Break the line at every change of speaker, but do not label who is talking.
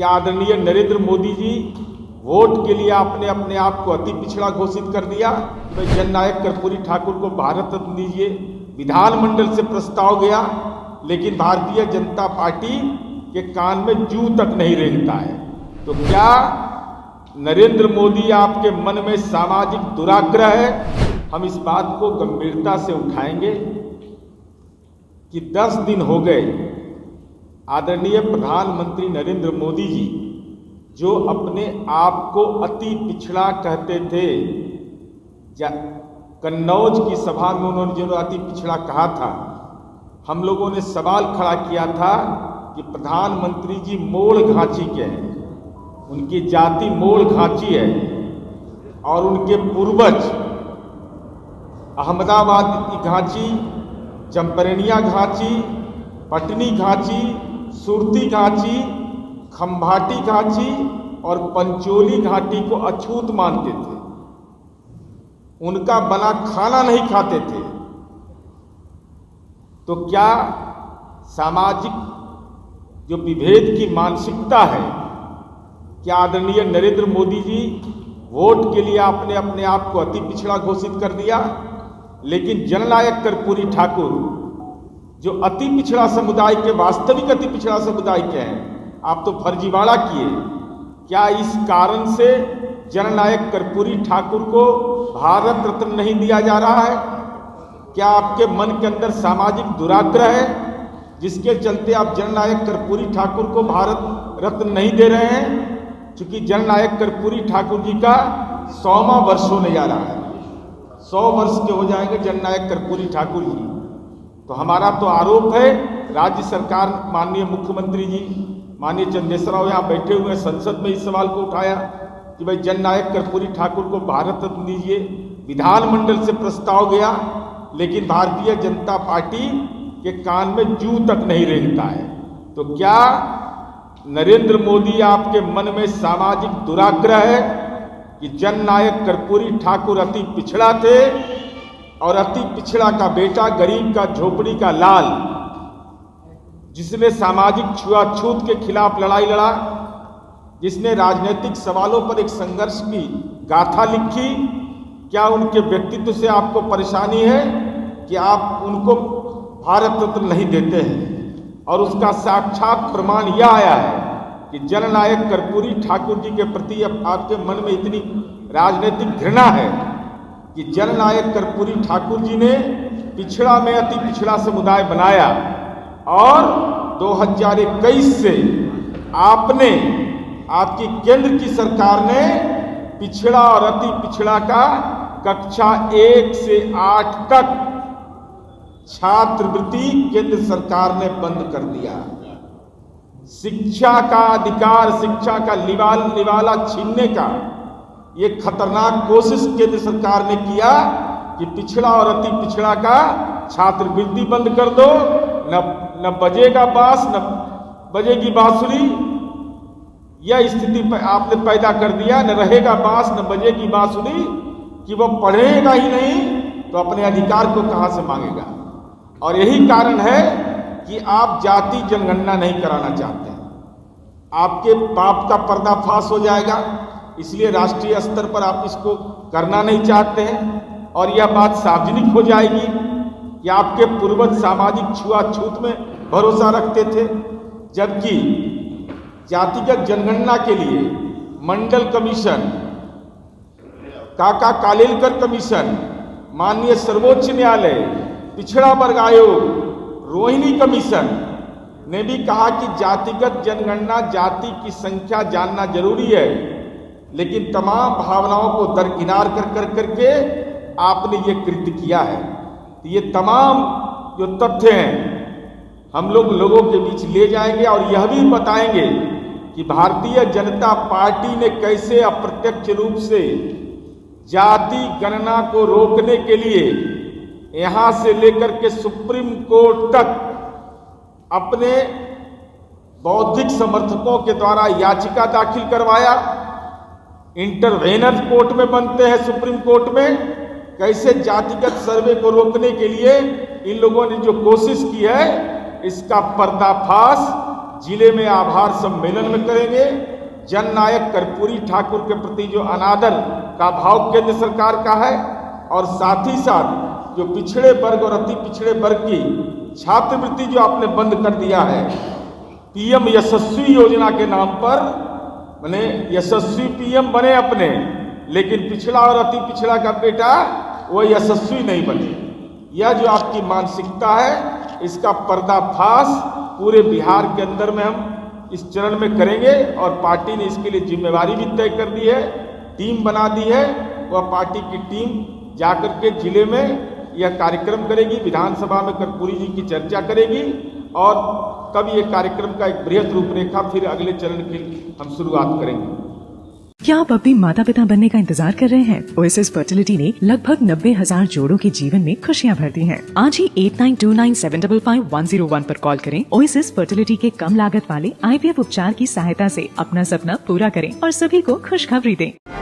क्या आदरणीय नरेंद्र मोदी जी वोट के लिए आपने अपने आप को अति पिछड़ा घोषित कर दिया? तो जननायक कर्पूरी ठाकुर को भारत रत्न दीजिए, विधानमंडल से प्रस्ताव गया, लेकिन भारतीय जनता पार्टी के कान में जूं तक नहीं रेंगता है। तो क्या नरेंद्र मोदी आपके मन में सामाजिक दुराग्रह है? हम इस बात को गंभीरता से उठाएंगे कि 10 दिन हो गए आदरणीय प्रधानमंत्री नरेंद्र मोदी जी जो अपने आप को अति पिछड़ा कहते थे, कन्नौज की सभा में उन्होंने जो अति पिछड़ा कहा था, हम लोगों ने सवाल खड़ा किया था कि प्रधानमंत्री जी मोड़ घांची के हैं, उनकी जाति मोड़ घांची है और उनके पूर्वज अहमदाबाद की घांची, चंपरेनिया घांची, पटनी घांची, सुरती घांची, खंभाटी घांची और पंचोली घाटी को अछूत मानते थे, उनका बना खाना नहीं खाते थे। तो क्या सामाजिक जो विभेद की मानसिकता है, क्या आदरणीय नरेंद्र मोदी जी वोट के लिए आपने अपने आप को अति पिछड़ा घोषित कर दिया? लेकिन जननायक कर्पूरी ठाकुर जो अति पिछड़ा समुदाय के वास्तविक अति पिछड़ा समुदाय के हैं, आप तो फर्जीवाड़ा किए। क्या इस कारण से जननायक कर्पूरी ठाकुर को भारत रत्न नहीं दिया जा रहा है? क्या आपके मन के अंदर सामाजिक दुराग्रह है जिसके चलते आप जननायक कर्पूरी ठाकुर को भारत रत्न नहीं दे रहे हैं? क्योंकि जननायक कर्पूरी ठाकुर जी का 100वां वर्ष होने जा रहा है, 100 वर्ष के हो जाएंगे जननायक कर्पूरी ठाकुर जी। तो हमारा तो आरोप है, राज्य सरकार, माननीय मुख्यमंत्री जी, माननीय चंद्रेश्वर राव यहाँ बैठे हुए संसद में इस सवाल को उठाया कि भाई जननायक कर्पूरी ठाकुर को भारत रत्न दीजिए, विधानमंडल से प्रस्ताव गया, लेकिन भारतीय जनता पार्टी के कान में जूं तक नहीं रेंगता है। तो क्या नरेंद्र मोदी आपके मन में सामाजिक दुराग्रह है कि जननायक कर्पूरी ठाकुर अति पिछड़ा थे और अति पिछड़ा का बेटा, गरीब का झोपड़ी का लाल, जिसने सामाजिक छुआछूत के खिलाफ लड़ाई लड़ा, जिसने राजनीतिक सवालों पर एक संघर्ष की गाथा लिखी, क्या उनके व्यक्तित्व से आपको परेशानी है कि आप उनको भारत रत्न नहीं देते हैं? और उसका साक्षात प्रमाण यह आया है कि जननायक कर्पूरी ठाकुर जी के प्रति अब आपके मन में इतनी राजनीतिक घृणा है कि जननायक कर्पूरी ठाकुर जी ने पिछड़ा में अति पिछड़ा समुदाय बनाया और 2021 से आपकी केंद्र की सरकार ने पिछड़ा और अति पिछड़ा का कक्षा 1 से 8 तक छात्रवृत्ति केंद्र सरकार ने बंद कर दिया। शिक्षा का अधिकार, शिक्षा का निवाला छीनने का ये खतरनाक कोशिश केंद्र सरकार ने किया कि पिछड़ा और अति पिछड़ा का छात्रवृत्ति बंद कर दो, न बजेगा बांस न बजेगी बांसुरी। यह स्थिति आपने पैदा कर दिया, न रहेगा बांस न बजेगी बांसुरी, कि वह पढ़ेगा ही नहीं तो अपने अधिकार को कहां से मांगेगा। और यही कारण है कि आप जाति जनगणना नहीं कराना चाहते हैं, आपके पाप का पर्दाफाश हो जाएगा, इसलिए राष्ट्रीय स्तर पर आप इसको करना नहीं चाहते हैं और यह बात सार्वजनिक हो जाएगी कि आपके पूर्वज सामाजिक छुआछूत में भरोसा रखते थे, जबकि जातिगत जनगणना के लिए मंडल कमीशन, काका कालेलकर कमीशन, माननीय सर्वोच्च न्यायालय, पिछड़ा वर्ग आयोग, रोहिणी कमीशन ने भी कहा कि जातिगत जनगणना, जाति की संख्या जानना जरूरी है, लेकिन तमाम भावनाओं को दरकिनार करके आपने ये कृत्य किया है। तो ये तमाम जो तथ्य हैं हम लोगों के बीच ले जाएंगे और यह भी बताएंगे कि भारतीय जनता पार्टी ने कैसे अप्रत्यक्ष रूप से जाति गणना को रोकने के लिए यहां से लेकर के सुप्रीम कोर्ट तक अपने बौद्धिक समर्थकों के द्वारा याचिका दाखिल करवाया। इंटरवेनर कोर्ट में बनते हैं, सुप्रीम कोर्ट में कैसे जातिगत सर्वे को रोकने के लिए इन लोगों ने जो कोशिश की है, इसका पर्दाफाश जिले में आभार सम्मेलन में करेंगे। जननायक कर्पूरी ठाकुर के प्रति जो अनादर का भाव केंद्र सरकार का है और साथ ही साथ जो पिछड़े वर्ग और अति पिछड़े वर्ग की छात्रवृत्ति जो आपने बंद कर दिया है, पीएम यशस्वी योजना के नाम पर, माने यशस्वी पीएम बने अपने, लेकिन पिछड़ा और अति पिछड़ा का बेटा वो यशस्वी नहीं बने। यह जो आपकी मानसिकता है, इसका पर्दाफाश पूरे बिहार के अंदर में हम इस चरण में करेंगे और पार्टी ने इसके लिए जिम्मेवारी भी तय कर दी है, टीम बना दी है। वह पार्टी की टीम जाकर के जिले में यह कार्यक्रम करेगी, विधानसभा में कर्पूरी जी की चर्चा करेगी और तब ये कार्यक्रम का एक बृहद रूपरेखा फिर अगले चरण की हम शुरुआत करेंगे।
क्या आप अपने माता पिता बनने का इंतजार कर रहे हैं? ओएसिस फर्टिलिटी ने लगभग 90,000 जोड़ों के जीवन में खुशियां भर दी हैं। आज ही 8929755101 पर कॉल करें। ओएसिस फर्टिलिटी के कम लागत वाले IVF उपचार की सहायता से अपना सपना पूरा करें और सभी को खुशखबरी दें।